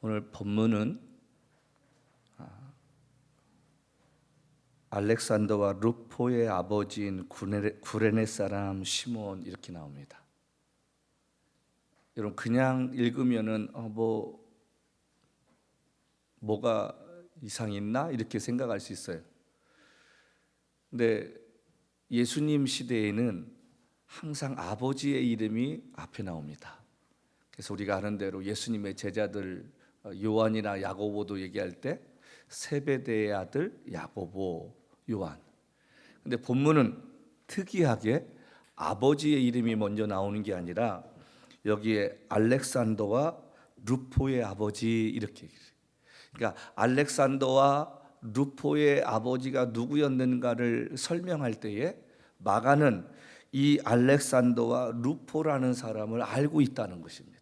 오늘 본문은 알렉산더와 루포의 아버지인 구레네 사람 시몬 이렇게 나옵니다. 여러분 그냥 읽으면은 뭐가 이상 있나 이렇게 생각할 수 있어요. 근데 예수님 시대에는 항상 아버지의 이름이 앞에 나옵니다. 그래서 우리가 아는 대로 예수님의 제자들 요한이나 야고보도 얘기할 때 세베대의 아들 야고보, 요한. 근데 본문은 특이하게 아버지의 이름이 먼저 나오는 게 아니라 여기에 알렉산더와 루포의 아버지 이렇게 얘기해요. 그러니까 알렉산더와 루포의 아버지가 누구였는가를 설명할 때에 마가는 이 알렉산더와 루포라는 사람을 알고 있다는 것입니다.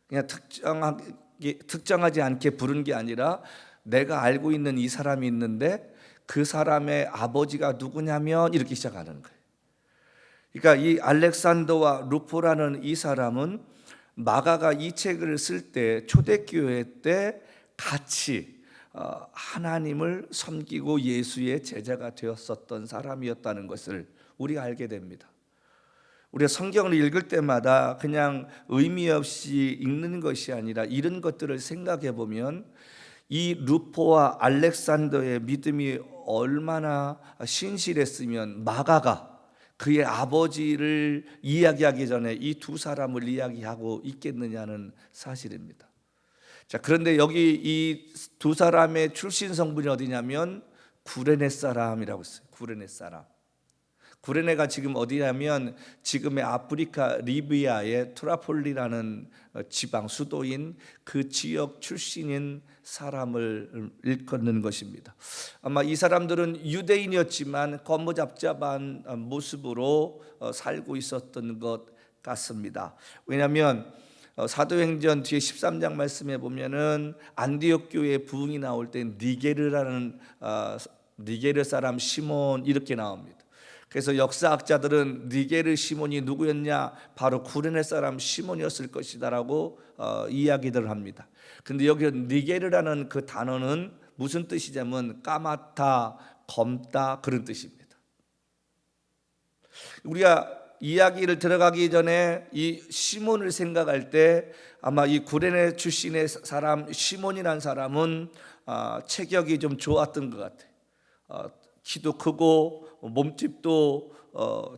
그냥 특정하지 않게 부른 게 아니라 내가 알고 있는 이 사람이 있는데 그 사람의 아버지가 누구냐면 이렇게 시작하는 거예요. 그러니까 이 알렉산더와 루포라는 이 사람은 마가가 이 책을 쓸 때 초대교회 때 같이 하나님을 섬기고 예수의 제자가 되었었던 사람이었다는 것을 우리가 알게 됩니다. 우리가 성경을 읽을 때마다 그냥 의미 없이 읽는 것이 아니라 이런 것들을 생각해 보면 이 루포와 알렉산더의 믿음이 얼마나 신실했으면 마가가 그의 아버지를 이야기하기 전에 이 두 사람을 이야기하고 있겠느냐는 사실입니다. 자, 그런데 여기 이 두 사람의 출신 성분이 어디냐면 구레네 사람이라고 했어요. 구레네 사람. 구레네가 지금 어디냐면 지금의 아프리카 리비아의 트라폴리라는 지방 수도인 그 지역 출신인 사람을 일컫는 것입니다. 아마 이 사람들은 유대인이었지만 거무잡잡한 모습으로 살고 있었던 것 같습니다. 왜냐하면 사도행전 뒤에 13장 말씀에 보면은 안디옥 교회 부흥이 나올 때 니게르 사람 시몬 이렇게 나옵니다. 그래서 역사학자들은 니게르 시몬이 누구였냐? 바로 구레네 사람 시몬이었을 것이다라고 이야기들을 합니다. 근데 여기 니게르라는 그 단어는 무슨 뜻이냐면 까맣다, 검다 그런 뜻입니다. 우리가 이야기를 들어가기 전에 이 시몬을 생각할 때 아마 이 구레네 출신의 사람 시몬이라는 사람은 체격이 좀 좋았던 것 같아요. 키도 크고 몸집도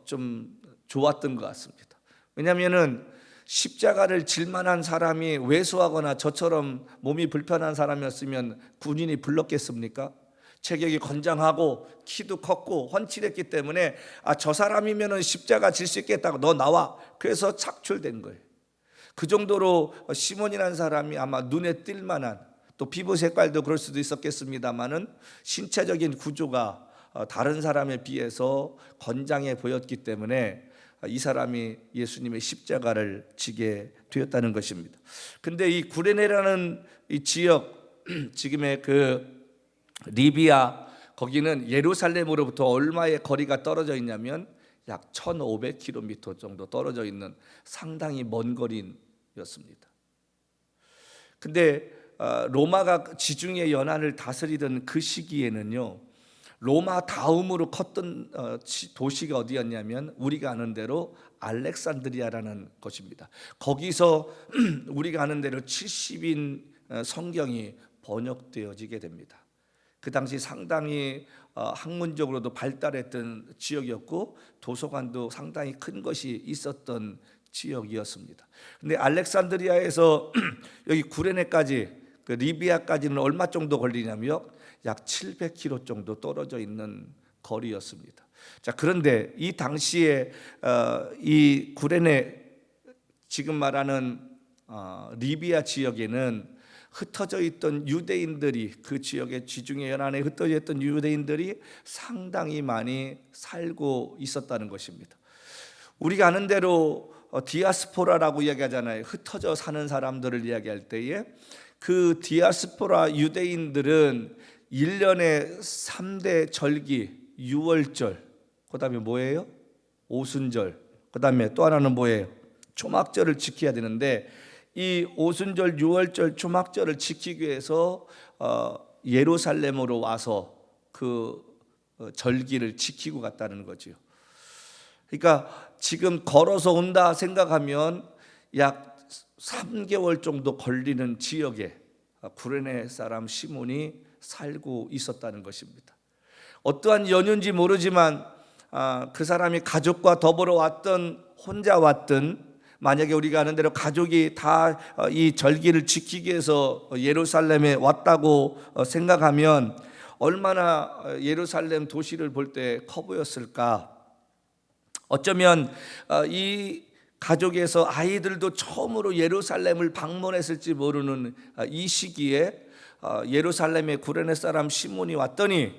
좀 좋았던 것 같습니다. 왜냐하면은 십자가를 질 만한 사람이 왜소하거나 저처럼 몸이 불편한 사람이었으면 군인이 불렀겠습니까? 체격이 건장하고 키도 컸고 훤칠했기 때문에 저 사람이면은 십자가 질 수 있겠다고 너 나와. 그래서 착출된 거예요. 그 정도로 시몬이라는 사람이 아마 눈에 띌 만한 또 피부 색깔도 그럴 수도 있었겠습니다만은 신체적인 구조가 다른 사람에 비해서 건장해 보였기 때문에 이 사람이 예수님의 십자가를 지게 되었다는 것입니다. 근데 이 구레네라는 이 지역 지금의 그 리비아 거기는 예루살렘으로부터 얼마의 거리가 떨어져 있냐면 약 1500km 정도 떨어져 있는 상당히 먼 거리였습니다. 근데 로마가 지중해 연안을 다스리던 그 시기에는요 로마 다음으로 컸던 도시가 어디였냐면 우리가 아는 대로 알렉산드리아라는 곳입니다. 거기서 우리가 아는 대로 70인 성경이 번역되어지게 됩니다. 그 당시 상당히 학문적으로도 발달했던 지역이었고 도서관도 상당히 큰 것이 있었던 지역이었습니다. 근데 알렉산드리아에서 여기 구레네까지 그 리비아까지는 얼마 정도 걸리냐면 약 700km 정도 떨어져 있는 거리였습니다. 자, 그런데 이 당시에 이 구레네 지금 말하는 리비아 지역에는 흩어져 있던 유대인들이 그 지역의 지중해 연안에 흩어져 있던 유대인들이 상당히 많이 살고 있었다는 것입니다. 우리가 아는 대로 디아스포라라고 이야기하잖아요. 흩어져 사는 사람들을 이야기할 때에 그 디아스포라 유대인들은 1년에 3대 절기, 유월절, 그 다음에 뭐예요? 오순절, 그 다음에 또 하나는 뭐예요? 초막절을 지켜야 되는데 이 오순절, 유월절, 초막절을 지키기 위해서 예루살렘으로 와서 그 절기를 지키고 갔다는 거지요. 그러니까 지금 걸어서 온다 생각하면 약 3개월 정도 걸리는 지역에 구레네 사람 시몬이 살고 있었다는 것입니다. 어떠한 연유인지 모르지만 그 사람이 가족과 더불어 왔던, 혼자 왔던, 만약에 우리가 아는 대로 가족이 다 이 절기를 지키기 위해서 예루살렘에 왔다고 생각하면 얼마나 예루살렘 도시를 볼 때 커 보였을까. 어쩌면 이 가족에서 아이들도 처음으로 예루살렘을 방문했을지 모르는 이 시기에 예루살렘의 구레네 사람 시몬이 왔더니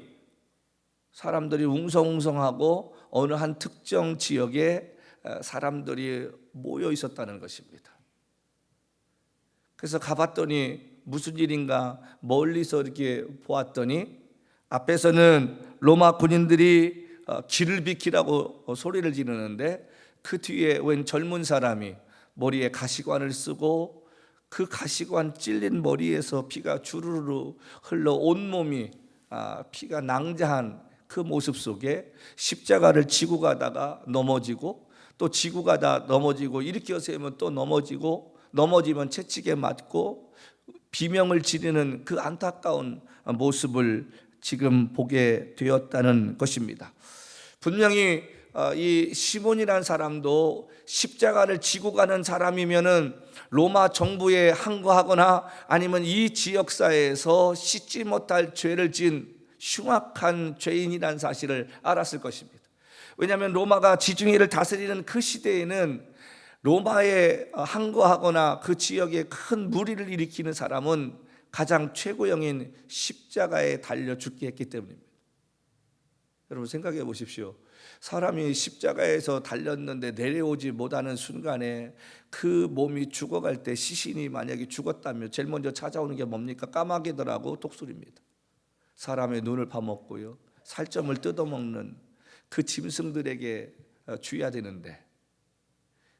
사람들이 웅성웅성하고 어느 한 특정 지역에 사람들이 모여 있었다는 것입니다. 그래서 가봤더니 무슨 일인가 멀리서 이렇게 보았더니 앞에서는 로마 군인들이 길을 비키라고 소리를 지르는데 그 뒤에 웬 젊은 사람이 머리에 가시관을 쓰고 그 가시관 찔린 머리에서 피가 주르르 흘러 온몸이 피가 낭자한 그 모습 속에 십자가를 지고 가다가 넘어지고 또 지고 가다 넘어지고 일으켜 세우면 또 넘어지고 넘어지면 채찍에 맞고 비명을 지르는 그 안타까운 모습을 지금 보게 되었다는 것입니다. 분명히 이 시몬이라는 사람도 십자가를 지고 가는 사람이면은 로마 정부에 항거하거나 아니면 이 지역사회에서 씻지 못할 죄를 지은 흉악한 죄인이라는 사실을 알았을 것입니다. 왜냐하면 로마가 지중해를 다스리는 그 시대에는 로마에 항거하거나 그 지역에 큰 무리를 일으키는 사람은 가장 최고형인 십자가에 달려 죽게 했기 때문입니다. 여러분 생각해 보십시오. 사람이 십자가에서 달렸는데 내려오지 못하는 순간에 그 몸이 죽어갈 때 시신이 만약에 죽었다면 제일 먼저 찾아오는 게 뭡니까? 까마귀들하고 독수리입니다. 사람의 눈을 파먹고요, 살점을 뜯어먹는 그 짐승들에게 주어야 되는데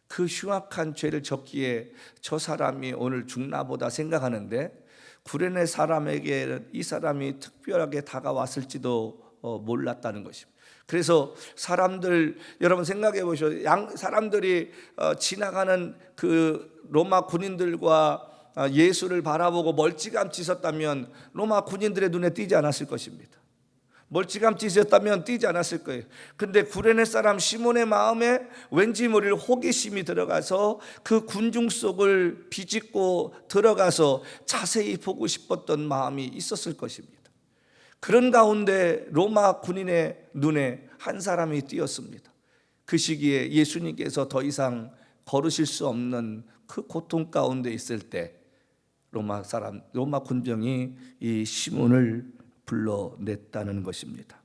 그 흉악한 죄를 졌기에 저 사람이 오늘 죽나 보다 생각하는데 구레네 사람에게 이 사람이 특별하게 다가왔을지도 몰랐다는 것입니다. 그래서 사람들, 여러분 생각해 보시오. 사람들이 지나가는 그 로마 군인들과 예수를 바라보고 멀찌감치 있었다면 로마 군인들의 눈에 띄지 않았을 것입니다. 멀찌감치 있었다면 띄지 않았을 거예요. 근데 구레네 사람 시몬의 마음에 왠지 모를 호기심이 들어가서 그 군중 속을 비집고 들어가서 자세히 보고 싶었던 마음이 있었을 것입니다. 그런 가운데 로마 군인의 눈에 한 사람이 띄었습니다. 그 시기에 예수님께서 더 이상 걸으실 수 없는 그 고통 가운데 있을 때 로마 군병이 이 시몬을 불러냈다는 것입니다.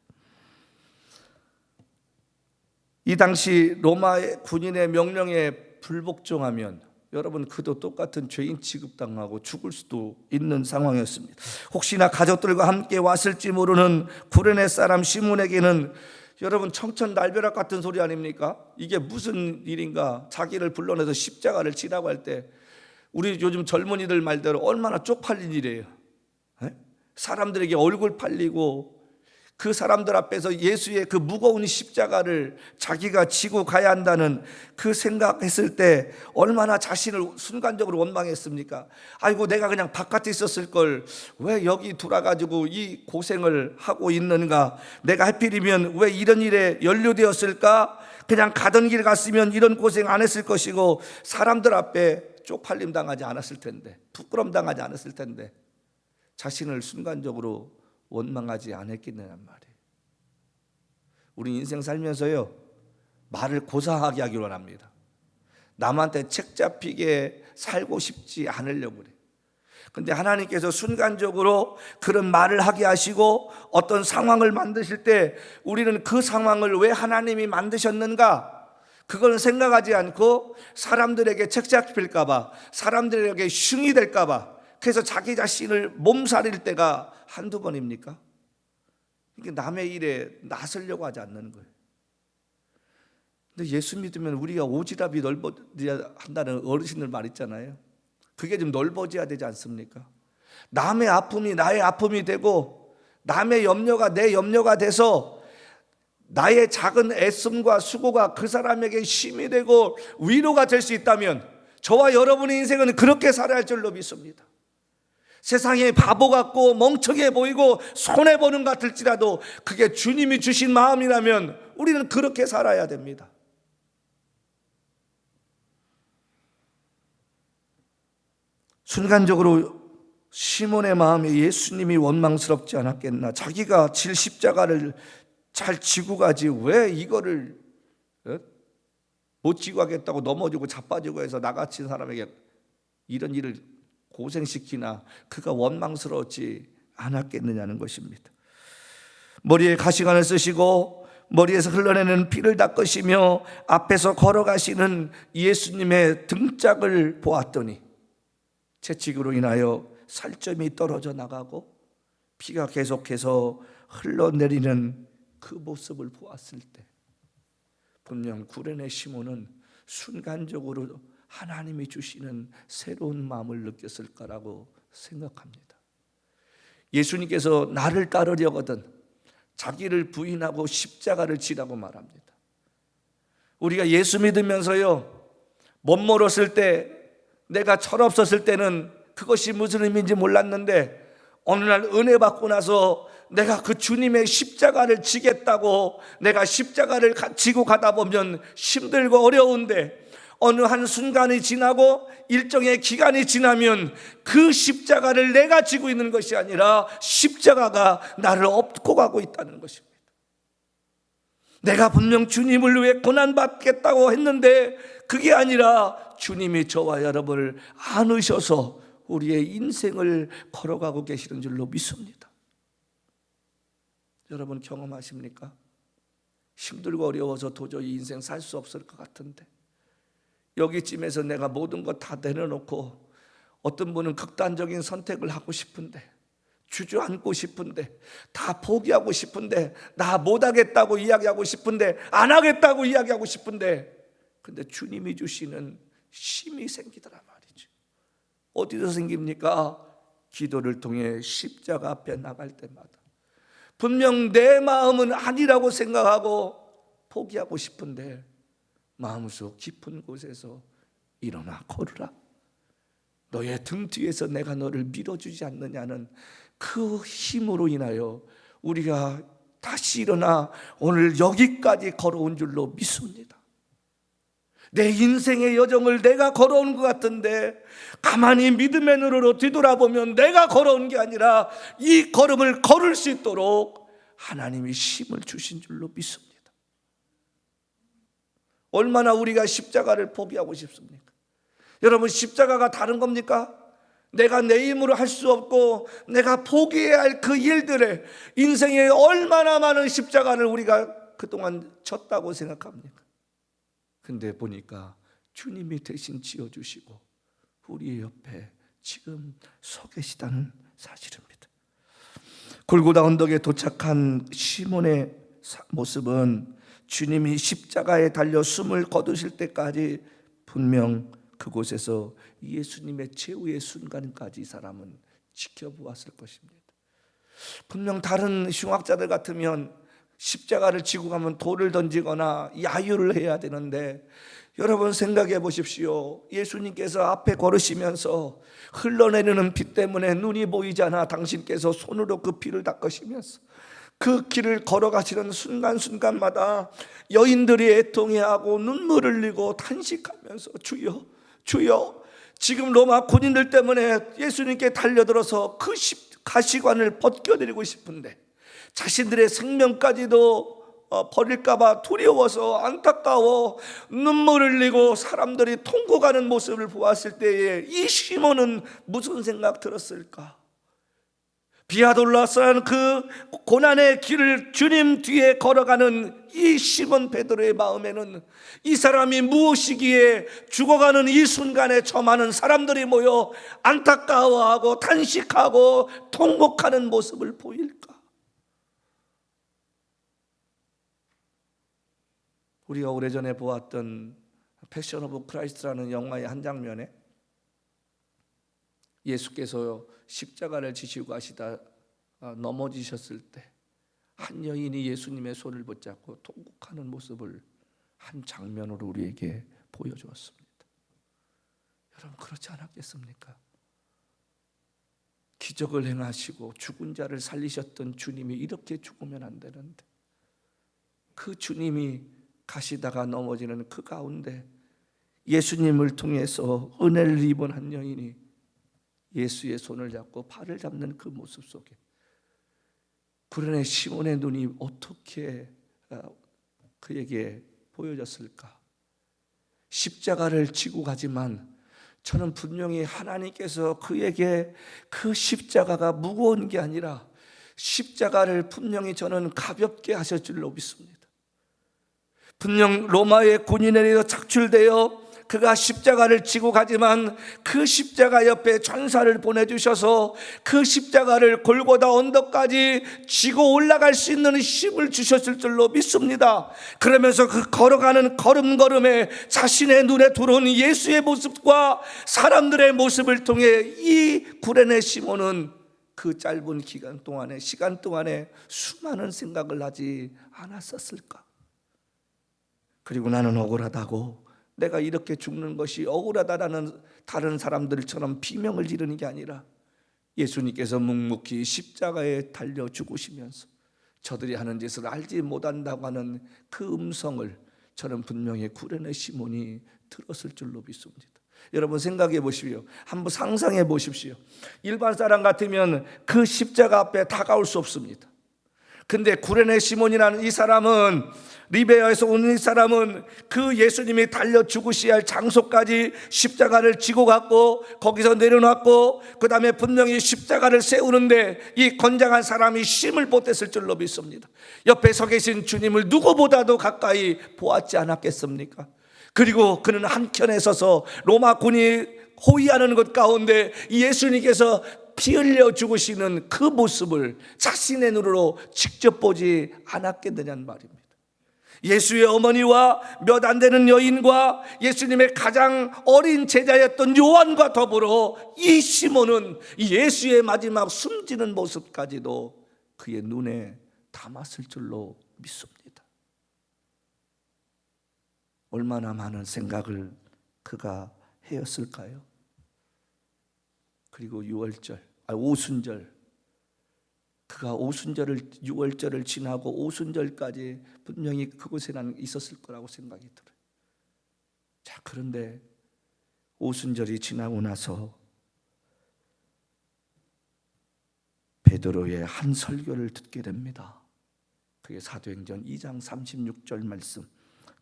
이 당시 로마 군인의 명령에 불복종하면 여러분 그도 똑같은 죄인 취급당하고 죽을 수도 있는 상황이었습니다. 혹시나 가족들과 함께 왔을지 모르는 구레네 사람 시몬에게는 여러분 청천날벼락 같은 소리 아닙니까? 이게 무슨 일인가? 자기를 불러내서 십자가를 지라고 할 때 우리 요즘 젊은이들 말대로 얼마나 쪽팔린 일이에요. 사람들에게 얼굴 팔리고 그 사람들 앞에서 예수의 그 무거운 십자가를 자기가 지고 가야 한다는 그 생각했을 때 얼마나 자신을 순간적으로 원망했습니까? 아이고 내가 그냥 바깥에 있었을 걸 왜 여기 돌아가지고 이 고생을 하고 있는가? 내가 하필이면 왜 이런 일에 연루되었을까? 그냥 가던 길 갔으면 이런 고생 안 했을 것이고 사람들 앞에 쪽팔림 당하지 않았을 텐데, 부끄럼 당하지 않았을 텐데 자신을 순간적으로 원망하지 않았겠느냐 말이에요. 우리 인생 살면서요 말을 고상하게 하기로 합니다. 남한테 책 잡히게 살고 싶지 않으려고 그래요. 근데 하나님께서 순간적으로 그런 말을 하게 하시고 어떤 상황을 만드실 때 우리는 그 상황을 왜 하나님이 만드셨는가? 그걸 생각하지 않고 사람들에게 책 잡힐까 봐, 사람들에게 흉이 될까 봐, 그래서 자기 자신을 몸살일 때가 한두 번입니까? 이게 남의 일에 나서려고 하지 않는 거예요. 근데 예수 믿으면 우리가 오지랖이 넓어야 한다는 어르신들 말 있잖아요. 그게 좀 넓어져야 되지 않습니까? 남의 아픔이 나의 아픔이 되고 남의 염려가 내 염려가 돼서 나의 작은 애씀과 수고가 그 사람에게 힘이 되고 위로가 될 수 있다면 저와 여러분의 인생은 그렇게 살아야 할 줄로 믿습니다. 세상에 바보 같고 멍청해 보이고 손해보는 것 같을지라도 그게 주님이 주신 마음이라면 우리는 그렇게 살아야 됩니다. 순간적으로 시몬의 마음에 예수님이 원망스럽지 않았겠나. 자기가 질 십자가를 잘 지고 가지 왜 이거를 못 지고 하겠다고 넘어지고 자빠지고 해서 나같이 사람에게 이런 일을 고생시키나. 그가 원망스러웠지 않았겠느냐는 것입니다. 머리에 가시관을 쓰시고 머리에서 흘러내는 피를 닦으시며 앞에서 걸어가시는 예수님의 등짝을 보았더니 채찍으로 인하여 살점이 떨어져 나가고 피가 계속해서 흘러내리는 그 모습을 보았을 때 분명 구레네 시몬은 순간적으로 하나님이 주시는 새로운 마음을 느꼈을 거라고 생각합니다. 예수님께서 나를 따르려거든 자기를 부인하고 십자가를 지라고 말합니다. 우리가 예수 믿으면서요, 멋모렀을 때, 내가 철없었을 때는 그것이 무슨 의미인지 몰랐는데 어느 날 은혜 받고 나서 내가 그 주님의 십자가를 지겠다고 내가 십자가를 지고 가다 보면 힘들고 어려운데 어느 한 순간이 지나고 일정의 기간이 지나면 그 십자가를 내가 지고 있는 것이 아니라 십자가가 나를 업고 가고 있다는 것입니다. 내가 분명 주님을 위해 고난받겠다고 했는데 그게 아니라 주님이 저와 여러분을 안으셔서 우리의 인생을 걸어가고 계시는 줄로 믿습니다. 여러분 경험하십니까? 힘들고 어려워서 도저히 인생 살 수 없을 것 같은데 여기쯤에서 내가 모든 것 다 내려놓고 어떤 분은 극단적인 선택을 하고 싶은데 주저앉고 싶은데 다 포기하고 싶은데 나 못하겠다고 이야기하고 싶은데 안 하겠다고 이야기하고 싶은데 근데 주님이 주시는 힘이 생기더란 말이죠. 어디서 생깁니까? 기도를 통해 십자가 앞에 나갈 때마다 분명 내 마음은 아니라고 생각하고 포기하고 싶은데 마음속 깊은 곳에서 일어나 걸으라. 너의 등 뒤에서 내가 너를 밀어주지 않느냐는 그 힘으로 인하여 우리가 다시 일어나 오늘 여기까지 걸어온 줄로 믿습니다. 내 인생의 여정을 내가 걸어온 것 같은데 가만히 믿음의 눈으로 뒤돌아보면 내가 걸어온 게 아니라 이 걸음을 걸을 수 있도록 하나님이 힘을 주신 줄로 믿습니다. 얼마나 우리가 십자가를 포기하고 싶습니까? 여러분 십자가가 다른 겁니까? 내가 내 힘으로 할 수 없고 내가 포기해야 할 그 일들에 인생에 얼마나 많은 십자가를 우리가 그동안 졌다고 생각합니까? 근데 보니까 주님이 대신 지어주시고 우리의 옆에 지금 서 계시다는 사실입니다. 골고다 언덕에 도착한 시몬의 모습은 주님이 십자가에 달려 숨을 거두실 때까지 분명 그곳에서 예수님의 최후의 순간까지 이 사람은 지켜보았을 것입니다. 분명 다른 흉악자들 같으면 십자가를 지고 가면 돌을 던지거나 야유를 해야 되는데 여러분 생각해 보십시오. 예수님께서 앞에 걸으시면서 흘러내리는 피 때문에 눈이 보이지 않아 당신께서 손으로 그 피를 닦으시면서 그 길을 걸어가시는 순간순간마다 여인들이 애통해하고 눈물을 흘리고 탄식하면서 주여 주여 지금 로마 군인들 때문에 예수님께 달려들어서 그 가시관을 벗겨드리고 싶은데 자신들의 생명까지도 버릴까봐 두려워서 안타까워 눈물을 흘리고 사람들이 통곡하는 모습을 보았을 때에 이 시몬은 무슨 생각 들었을까? 비아돌라스라는 그 고난의 길을 주님 뒤에 걸어가는 이 시몬 베드로의 마음에는 이 사람이 무엇이기에 죽어가는 이 순간에 저 많은 사람들이 모여 안타까워하고 탄식하고 통곡하는 모습을 보일까? 우리가 오래전에 보았던 패션 오브 크라이스트라는 영화의 한 장면에 예수께서 십자가를 지시고 가시다 넘어지셨을 때 한 여인이 예수님의 손을 붙잡고 통곡하는 모습을 한 장면으로 우리에게 보여주었습니다. 여러분, 그렇지 않았겠습니까? 기적을 행하시고 죽은 자를 살리셨던 주님이 이렇게 죽으면 안 되는데, 그 주님이 가시다가 넘어지는 그 가운데 예수님을 통해서 은혜를 입은 한 여인이 예수의 손을 잡고 발을 잡는 그 모습 속에 구레네 시몬의 눈이 어떻게 그에게 보여졌을까? 십자가를 지고 가지만 저는 분명히 하나님께서 그에게 그 십자가가 무거운 게 아니라 십자가를 분명히 저는 가볍게 하실 줄로 믿습니다. 분명 로마의 군인에 의해서 착출되어 그가 십자가를 지고 가지만 그 십자가 옆에 전사를 보내주셔서 그 십자가를 골고다 언덕까지 지고 올라갈 수 있는 힘을 주셨을 줄로 믿습니다. 그러면서 그 걸어가는 걸음걸음에 자신의 눈에 들어온 예수의 모습과 사람들의 모습을 통해 이 구레네 시몬은 그 짧은 시간 동안에 수많은 생각을 하지 않았었을까? 그리고 나는 억울하다고, 내가 이렇게 죽는 것이 억울하다라는 다른 사람들처럼 비명을 지르는 게 아니라 예수님께서 묵묵히 십자가에 달려 죽으시면서 저들이 하는 짓을 알지 못한다고 하는 그 음성을 저는 분명히 구레네 시몬이 들었을 줄로 믿습니다. 여러분, 생각해 보십시오. 한번 상상해 보십시오. 일반 사람 같으면 그 십자가 앞에 다가올 수 없습니다. 근데 구레네 시몬이라는 이 사람은, 리베아에서 온 이 사람은 그 예수님이 달려 죽으셔야 할 장소까지 십자가를 지고 갔고 거기서 내려놨고, 그 다음에 분명히 십자가를 세우는데 이 건장한 사람이 힘을 보탰을 줄로 믿습니다. 옆에 서 계신 주님을 누구보다도 가까이 보았지 않았겠습니까? 그리고 그는 한켠에 서서 로마 군이 호위하는 것 가운데 예수님께서 피 흘려 죽으시는 그 모습을 자신의 눈으로 직접 보지 않았겠느냐는 말입니다. 예수의 어머니와 몇 안 되는 여인과 예수님의 가장 어린 제자였던 요한과 더불어 이 시몬은 예수의 마지막 숨지는 모습까지도 그의 눈에 담았을 줄로 믿습니다. 얼마나 많은 생각을 그가 하였을까요? 그리고 오순절, 그가 오순절을, 유월절을 지나고 오순절까지 분명히 그곳에 있었을 거라고 생각이 들어요. 자, 그런데 오순절이 지나고 나서 베드로의 한 설교를 듣게 됩니다. 그게 사도행전 2장 36절 말씀.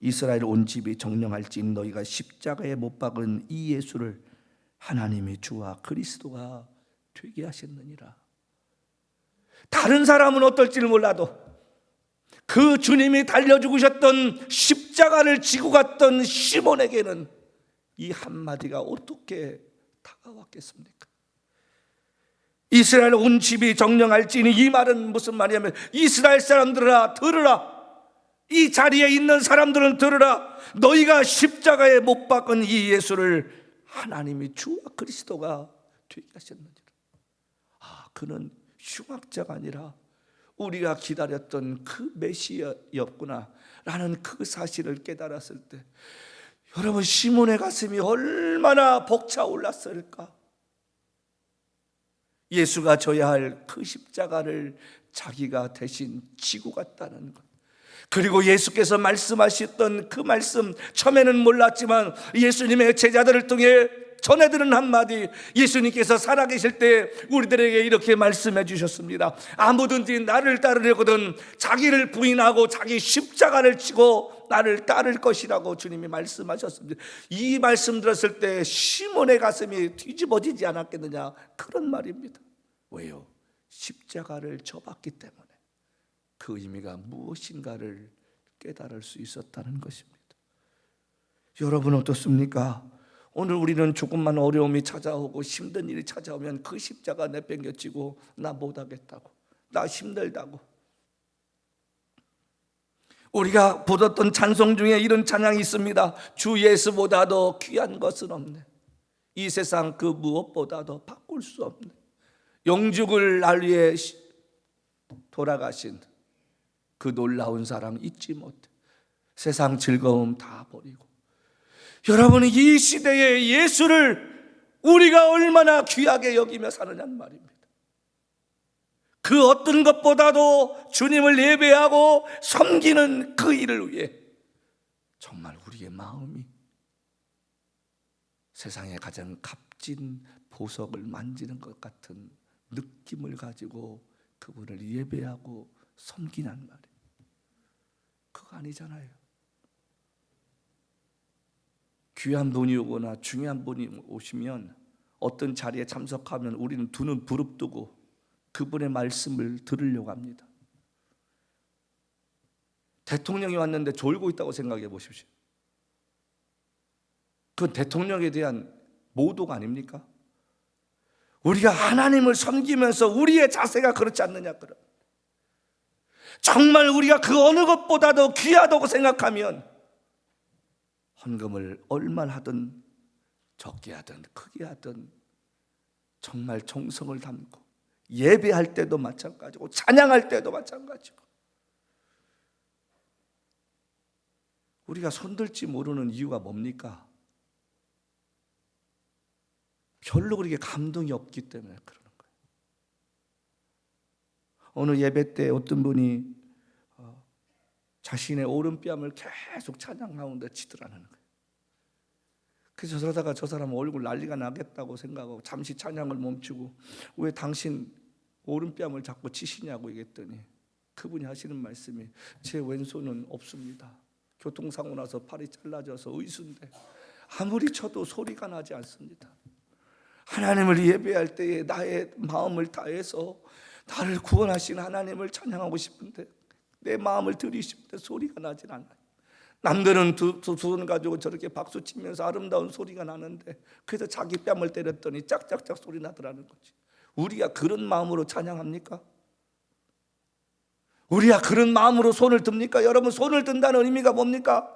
이스라엘 온 집이 정령할지니 너희가 십자가에 못 박은 이 예수를 하나님이 주와 그리스도가 되게 하셨느니라. 다른 사람은 어떨지를 몰라도 그 주님이 달려 죽으셨던 십자가를 지고 갔던 시몬에게는 이 한마디가 어떻게 다가왔겠습니까? 이스라엘 온 집이 정령할지니, 이 말은 무슨 말이냐면 이스라엘 사람들아 들으라, 이 자리에 있는 사람들은 들으라, 너희가 십자가에 못 박은 이 예수를 하나님이 주와 그리스도가 되게 하셨느니라. 그는 흉악자가 아니라 우리가 기다렸던 그 메시아였구나 라는 그 사실을 깨달았을 때 여러분, 시몬의 가슴이 얼마나 벅차올랐을까? 예수가 져야 할 그 십자가를 자기가 대신 지고 갔다는 것, 그리고 예수께서 말씀하셨던 그 말씀, 처음에는 몰랐지만 예수님의 제자들을 통해 전해드는 한마디, 예수님께서 살아계실 때 우리들에게 이렇게 말씀해 주셨습니다. 아무든지 나를 따르려거든 자기를 부인하고 자기 십자가를 지고 나를 따를 것이라고 주님이 말씀하셨습니다. 이 말씀 들었을 때 시몬의 가슴이 뒤집어지지 않았겠느냐, 그런 말입니다. 왜요? 십자가를 져봤기 때문에 그 의미가 무엇인가를 깨달을 수 있었다는 것입니다. 여러분 어떻습니까? 오늘 우리는 조금만 어려움이 찾아오고 힘든 일이 찾아오면 그 십자가 내팽개치고 나 못하겠다고, 나 힘들다고. 우리가 부르던 찬송 중에 이런 찬양이 있습니다. 주 예수보다도 귀한 것은 없네. 이 세상 그 무엇보다도 바꿀 수 없는 영죽을 날 위해 돌아가신 그 놀라운 사랑 잊지 못해. 세상 즐거움 다 버리고. 여러분이 이 시대에 예수를 우리가 얼마나 귀하게 여기며 사느냐는 말입니다. 그 어떤 것보다도 주님을 예배하고 섬기는 그 일을 위해 정말 우리의 마음이 세상에 가장 값진 보석을 만지는 것 같은 느낌을 가지고 그분을 예배하고 섬기는 말이에요. 그거 아니잖아요. 귀한 분이 오거나 중요한 분이 오시면 어떤 자리에 참석하면 우리는 두 눈 부릅뜨고 그분의 말씀을 들으려고 합니다. 대통령이 왔는데 졸고 있다고 생각해 보십시오. 그건 대통령에 대한 모독 아닙니까? 우리가 하나님을 섬기면서 우리의 자세가 그렇지 않느냐. 그럼 정말 우리가 그 어느 것보다도 귀하다고 생각하면 헌금을 얼마나 하든 적게 하든 크게 하든 정말 정성을 담고 예배할 때도 마찬가지고 찬양할 때도 마찬가지고 우리가 손들지 모르는 이유가 뭡니까? 별로 그렇게 감동이 없기 때문에 그러는 거예요. 어느 예배 때 어떤 분이 자신의 오른뺨을 계속 찬양 가운데 치더라는 거예요. 그래서 저러다가 저 사람 얼굴 난리가 나겠다고 생각하고 잠시 찬양을 멈추고 왜 당신 오른뺨을 자꾸 치시냐고 얘기했더니 그분이 하시는 말씀이 제 왼손은 없습니다. 교통사고 나서 팔이 잘라져서 의수인데 아무리 쳐도 소리가 나지 않습니다. 하나님을 예배할 때에 나의 마음을 다해서 나를 구원하신 하나님을 찬양하고 싶은데 내 마음을 들이시는데 소리가 나질 않아요. 남들은 두 손 가지고 저렇게 박수 치면서 아름다운 소리가 나는데 그래서 자기 뺨을 때렸더니 짝짝짝 소리 나더라는 거지. 우리가 그런 마음으로 찬양합니까? 우리가 그런 마음으로 손을 듭니까? 여러분, 손을 든다는 의미가 뭡니까?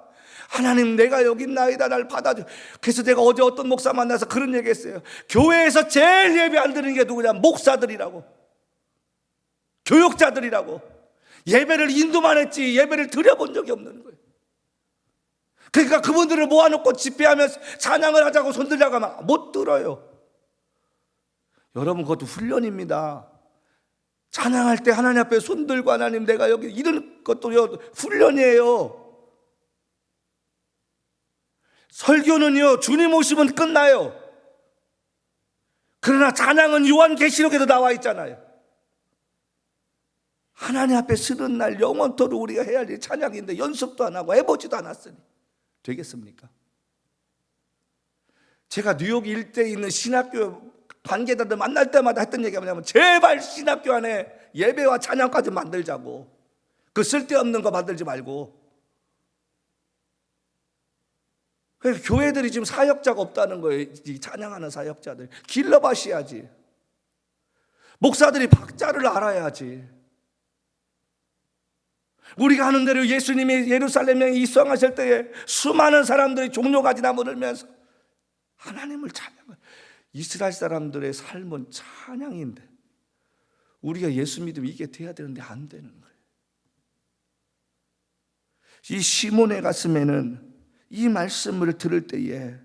하나님, 내가 여기 있나이다, 날 받아줘. 그래서 내가 어제 어떤 목사 만나서 그런 얘기 했어요. 교회에서 제일 예배 안 드리는 게 누구냐? 목사들이라고, 교육자들이라고. 예배를 인도만 했지 예배를 드려본 적이 없는 거예요. 그러니까 그분들을 모아놓고 집회하면서 찬양을 하자고 손들자고 하면 못 들어요. 여러분, 그것도 훈련입니다. 찬양할 때 하나님 앞에 손들고 하나님 내가 여기 이런 것도요 훈련이에요. 설교는요 주님 오시면 끝나요. 그러나 찬양은 요한계시록에도 나와 있잖아요. 하나님 앞에 서는 날 영원토록 우리가 해야 할 일 찬양인데 연습도 안 하고 해보지도 않았으니 되겠습니까? 제가 뉴욕 일대에 있는 신학교 관계자들 만날 때마다 했던 얘기가 뭐냐면 제발 신학교 안에 예배와 찬양까지 만들자고. 그 쓸데없는 거 만들지 말고. 그래서 교회들이 지금 사역자가 없다는 거예요. 이 찬양하는 사역자들 길러봐셔야지. 목사들이 박자를 알아야지. 우리가 하는 대로 예수님이 예루살렘에 입성하실 때에 수많은 사람들이 종려가지 나무 들면서 하나님을 찬양을. 이스라엘 사람들의 삶은 찬양인데 우리가 예수 믿으면 이게 돼야 되는데 안 되는 거예요. 이 시몬의 가슴에는 이 말씀을 들을 때에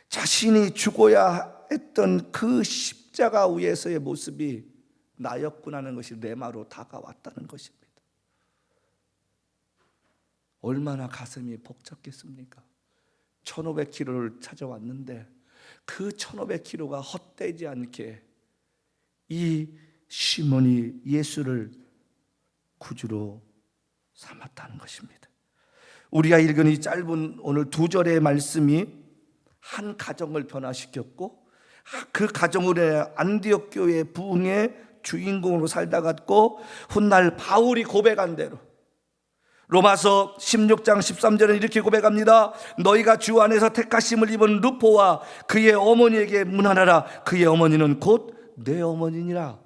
자신이 죽어야 했던 그 십자가 위에서의 모습이 나였구나 하는 것이 레마로 다가왔다는 것입니다. 얼마나 가슴이 벅찼겠습니까? 1500km를 찾아왔는데 그 1500km가 헛되지 않게 이 시몬이 예수를 구주로 삼았다는 것입니다. 우리가 읽은 이 짧은 오늘 2절의 말씀이 한 가정을 변화시켰고 그 가정으로 안디옥 교회 부흥의 주인공으로 살다갔고 훗날 바울이 고백한 대로 로마서 16장 13절은 이렇게 고백합니다. 너희가 주 안에서 택하심을 입은 루포와 그의 어머니에게 문안하라. 그의 어머니는 곧 내 어머니니라.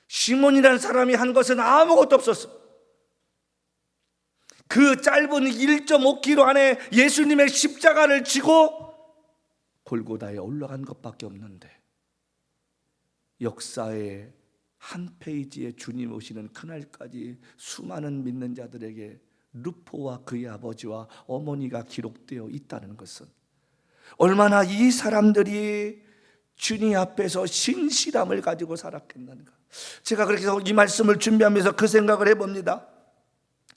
시몬이라는 사람이 한 것은 아무것도 없었어. 그 짧은 1.5km 안에 예수님의 십자가를 지고 골고다에 올라간 것밖에 없는데, 역사의 한 페이지에 주님 오시는 그날까지 수많은 믿는 자들에게 루포와 그의 아버지와 어머니가 기록되어 있다는 것은 얼마나 이 사람들이 주님 앞에서 신실함을 가지고 살았겠는가. 제가 그렇게 해서 이 말씀을 준비하면서 그 생각을 해봅니다.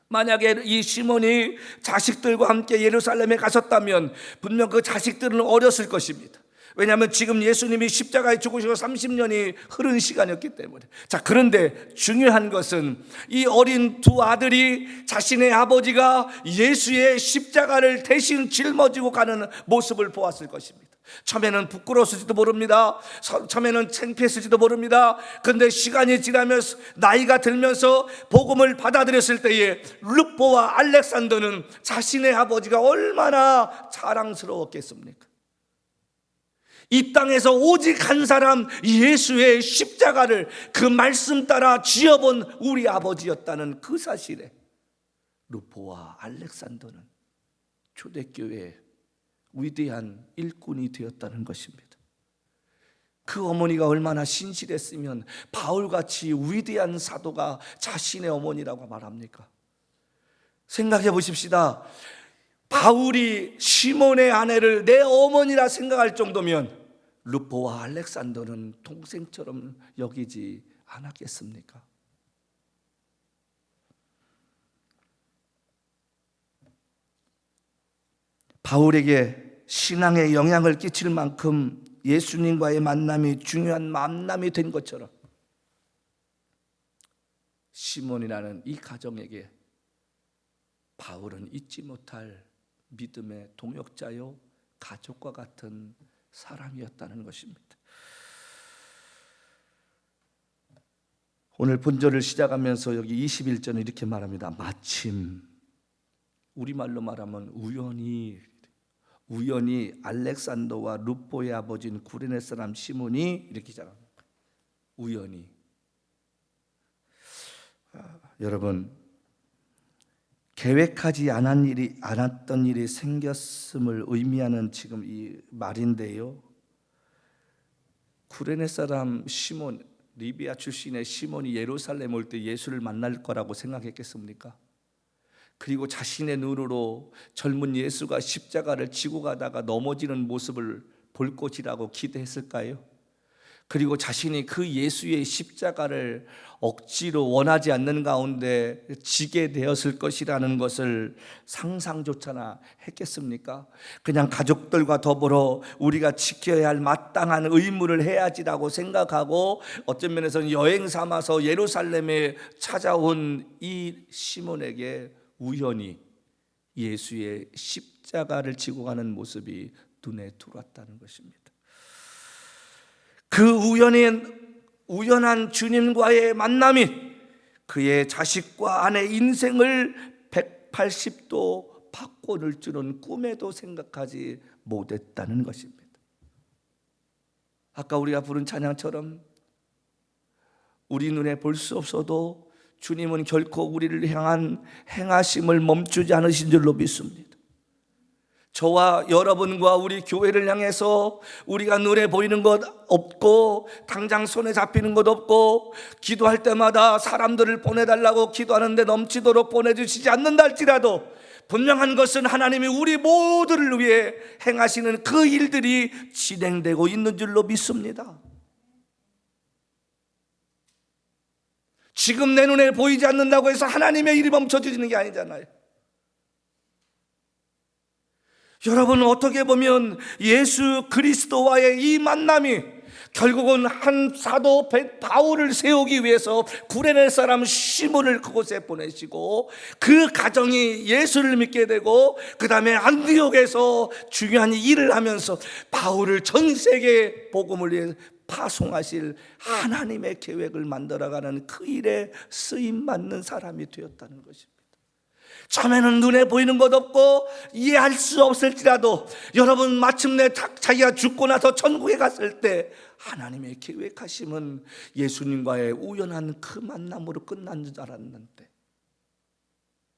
만약에 이 시몬이 자식들과 함께 예루살렘에 가셨다면 분명 그 자식들은 어렸을 것입니다. 왜냐하면 지금 예수님이 십자가에 죽으시고 30년이 흐른 시간이었기 때문에. 자, 그런데 중요한 것은 이 어린 두 아들이 자신의 아버지가 예수의 십자가를 대신 짊어지고 가는 모습을 보았을 것입니다. 처음에는 부끄러웠을지도 모릅니다. 처음에는 창피했을지도 모릅니다. 그런데 시간이 지나면서 나이가 들면서 복음을 받아들였을 때에 루포와 알렉산더는 자신의 아버지가 얼마나 자랑스러웠겠습니까? 이 땅에서 오직 한 사람 예수의 십자가를 그 말씀 따라 지어본 우리 아버지였다는 그 사실에 루포와 알렉산더는 초대교회의 위대한 일꾼이 되었다는 것입니다. 그 어머니가 얼마나 신실했으면 바울같이 위대한 사도가 자신의 어머니라고 말합니까? 생각해 보십시다. 바울이 시몬의 아내를 내 어머니라 생각할 정도면 루포와 알렉산더는 동생처럼 여기지 않았겠습니까? 바울에게 신앙에 영향을 끼칠 만큼 예수님과의 만남이 중요한 만남이 된 것처럼 시몬이라는 이 가정에게 바울은 잊지 못할 믿음의 동역자요 가족과 같은 사람이었다는 것입니다. 오늘 본절을 시작하면서 여기 21절은 이렇게 말합니다. 마침, 우리말로 말하면 우연히 알렉산더와 루포의 아버지인 구레네 사람 시몬이 이렇게 시작합니다. 우연히. 여러분, 계획하지 않았던 일이 생겼음을 의미하는 지금 이 말인데요. 구레네 사람 시몬, 리비아 출신의 시몬이 예루살렘 올 때 예수를 만날 거라고 생각했겠습니까? 그리고 자신의 눈으로 젊은 예수가 십자가를 지고 가다가 넘어지는 모습을 볼 것이라고 기대했을까요? 그리고 자신이 그 예수의 십자가를 억지로 원하지 않는 가운데 지게 되었을 것이라는 것을 상상조차나 했겠습니까? 그냥 가족들과 더불어 우리가 지켜야 할 마땅한 의무를 해야지라고 생각하고 어떤 면에서는 여행 삼아서 예루살렘에 찾아온 이 시몬에게 우연히 예수의 십자가를 지고 가는 모습이 눈에 들어왔다는 것입니다. 그 우연한 주님과의 만남이 그의 자식과 아내 인생을 180도 바꿔놓을 줄은 꿈에도 생각하지 못했다는 것입니다. 아까 우리가 부른 찬양처럼 우리 눈에 볼 수 없어도 주님은 결코 우리를 향한 행하심을 멈추지 않으신 줄로 믿습니다. 저와 여러분과 우리 교회를 향해서 우리가 눈에 보이는 것 없고 당장 손에 잡히는 것 없고 기도할 때마다 사람들을 보내달라고 기도하는데 넘치도록 보내주시지 않는다 할지라도 분명한 것은 하나님이 우리 모두를 위해 행하시는 그 일들이 진행되고 있는 줄로 믿습니다. 지금 내 눈에 보이지 않는다고 해서 하나님의 일이 멈춰지는 게 아니잖아요. 여러분, 어떻게 보면 예수 그리스도와의 이 만남이 결국은 한 사도 바울을 세우기 위해서 구레네 사람 시몬을 그곳에 보내시고 그 가정이 예수를 믿게 되고 그 다음에 안디옥에서 중요한 일을 하면서 바울을 전 세계 복음을 위해 파송하실 하나님의 계획을 만들어가는 그 일에 쓰임받는 사람이 되었다는 것입니다. 처음에는 눈에 보이는 것 없고 이해할 수 없을지라도 여러분, 마침내 자기가 죽고 나서 천국에 갔을 때 하나님의 계획하심은 예수님과의 우연한 그 만남으로 끝난 줄 알았는데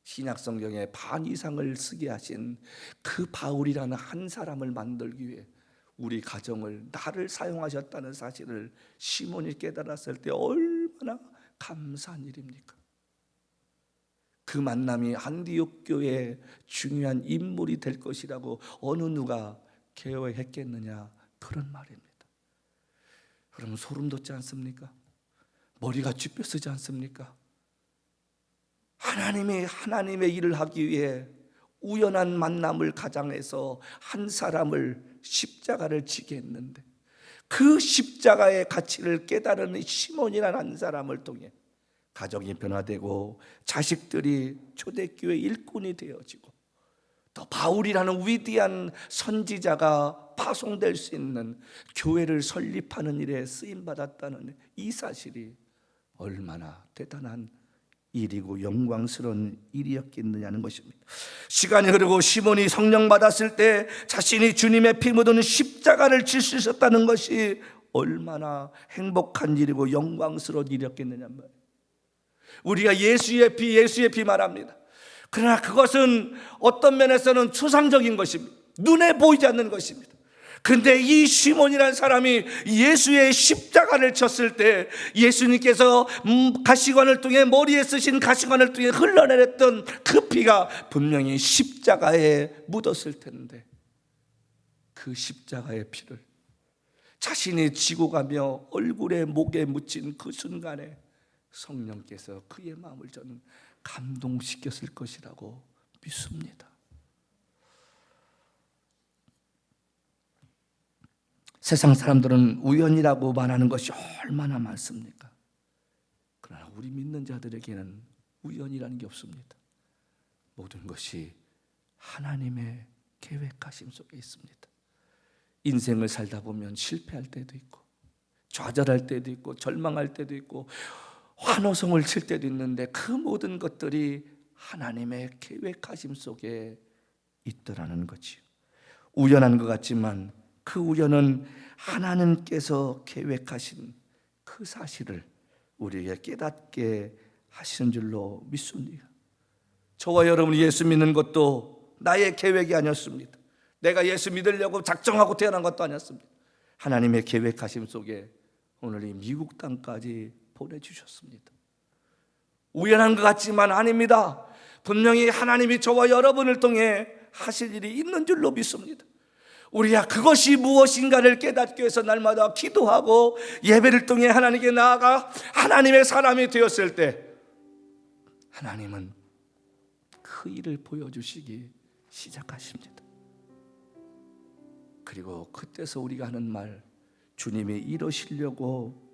신약 성경에 반 이상을 쓰게 하신 그 바울이라는 한 사람을 만들기 위해 우리 가정을, 나를 사용하셨다는 사실을 시몬이 깨달았을 때 얼마나 감사한 일입니까? 그 만남이 안디옥 교회의 중요한 인물이 될 것이라고 어느 누가 계획했겠느냐, 그런 말입니다. 그러면 소름 돋지 않습니까? 머리가 쥐뼈쓰지 않습니까? 하나님의 일을 하기 위해 우연한 만남을 가장해서 한 사람을 십자가를 지게 했는데, 그 십자가의 가치를 깨달은 시몬이라는 한 사람을 통해 가정이 변화되고 자식들이 초대교회 일꾼이 되어지고, 또 바울이라는 위대한 선지자가 파송될 수 있는 교회를 설립하는 일에 쓰임받았다는 이 사실이 얼마나 대단한 일이고 영광스러운 일이었겠느냐는 것입니다. 시간이 흐르고 시몬이 성령 받았을 때 자신이 주님의 피 묻은 십자가를 질 수 있었다는 것이 얼마나 행복한 일이고 영광스러운 일이었겠느냐는 말이에요. 우리가 예수의 피 말합니다. 그러나 그것은 어떤 면에서는 추상적인 것입니다. 눈에 보이지 않는 것입니다. 근데 이 시몬이라는 사람이 예수의 십자가를 쳤을 때 예수님께서 가시관을 통해, 머리에 쓰신 가시관을 통해 흘러내렸던 그 피가 분명히 십자가에 묻었을 텐데, 그 십자가의 피를 자신이 지고 가며 얼굴에 목에 묻힌 그 순간에 성령께서 그의 마음을 저는 감동시켰을 것이라고 믿습니다. 세상 사람들은 우연이라고 말하는 것이 얼마나 많습니까? 그러나 우리 믿는 자들에게는 우연이라는 게 없습니다. 모든 것이 하나님의 계획하심 속에 있습니다. 인생을 살다 보면 실패할 때도 있고, 좌절할 때도 있고, 절망할 때도 있고, 환호성을 칠 때도 있는데, 그 모든 것들이 하나님의 계획하심 속에 있더라는 거지요. 우연한 것 같지만 그 우연은 하나님께서 계획하신 그 사실을 우리에게 깨닫게 하시는 줄로 믿습니다. 저와 여러분이 예수 믿는 것도 나의 계획이 아니었습니다. 내가 예수 믿으려고 작정하고 태어난 것도 아니었습니다. 하나님의 계획하심 속에 오늘 이 미국 땅까지 보내주셨습니다. 우연한 것 같지만 아닙니다. 분명히 하나님이 저와 여러분을 통해 하실 일이 있는 줄로 믿습니다. 우리가 그것이 무엇인가를 깨닫기 위해서 날마다 기도하고 예배를 통해 하나님께 나아가 하나님의 사람이 되었을 때, 하나님은 그 일을 보여주시기 시작하십니다. 그리고 그때서 우리가 하는 말, 주님이 이러시려고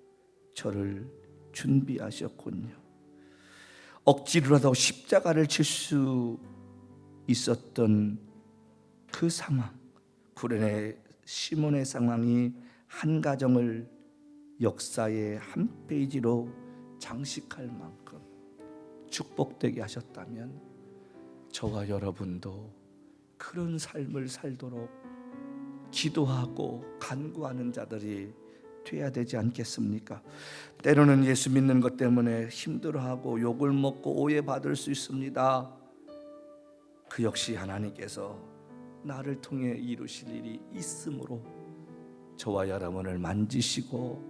저를 준비하셨군요. 억지로라도 십자가를 칠 수 있었던 그 상황, 구레네 시몬의 상황이 한 가정을 역사의 한 페이지로 장식할 만큼 축복되게 하셨다면, 저와 여러분도 그런 삶을 살도록 기도하고 간구하는 자들이 돼야 되지 않겠습니까? 때로는 예수 믿는 것 때문에 힘들어하고 욕을 먹고 오해받을 수 있습니다. 그 역시 하나님께서 나를 통해 이루실 일이 있으므로 저와 여러분을 만지시고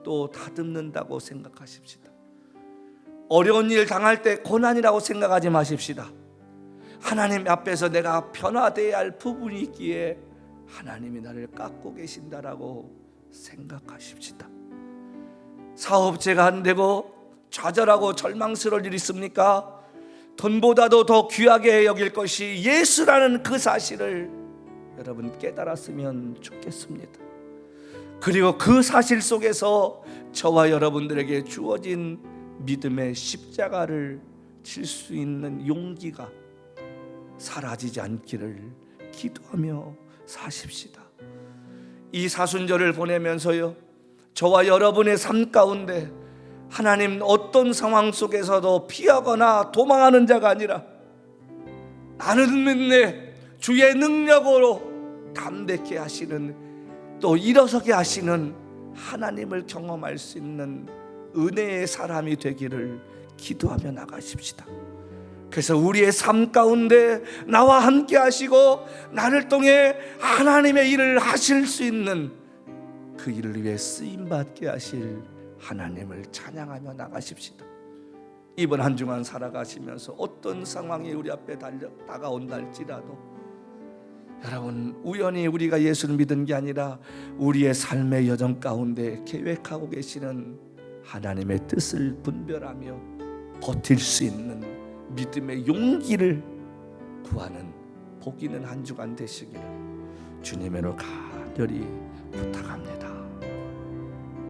또 다듬는다고 생각하십시다. 어려운 일 당할 때 고난이라고 생각하지 마십시다. 하나님 앞에서 내가 변화되어야 할 부분이 있기에 하나님이 나를 깎고 계신다라고 생각하십시다. 사업체가 안 되고 좌절하고 절망스러울 일 있습니까? 돈보다도 더 귀하게 여길 것이 예수라는 그 사실을 여러분 깨달았으면 좋겠습니다. 그리고 그 사실 속에서 저와 여러분들에게 주어진 믿음의 십자가를 칠 수 있는 용기가 사라지지 않기를 기도하며 사십시다. 이 사순절을 보내면서요, 저와 여러분의 삶 가운데 하나님 어떤 상황 속에서도 피하거나 도망하는 자가 아니라 나는 믿네 주의 능력으로 담대케 하시는, 또 일어서게 하시는 하나님을 경험할 수 있는 은혜의 사람이 되기를 기도하며 나가십시다. 그래서 우리의 삶 가운데 나와 함께 하시고 나를 통해 하나님의 일을 하실 수 있는 그 일을 위해 쓰임받게 하실 하나님을 찬양하며 나가십시다. 이번 한 주간 살아가시면서 어떤 상황이 우리 앞에 다가온다 할지라도 여러분, 우연히 우리가 예수를 믿은 게 아니라 우리의 삶의 여정 가운데 계획하고 계시는 하나님의 뜻을 분별하며 버틸 수 있는 믿음의 용기를 구하는 복 있는 한 주간 되시기를 주님으로 간절히 부탁합니다.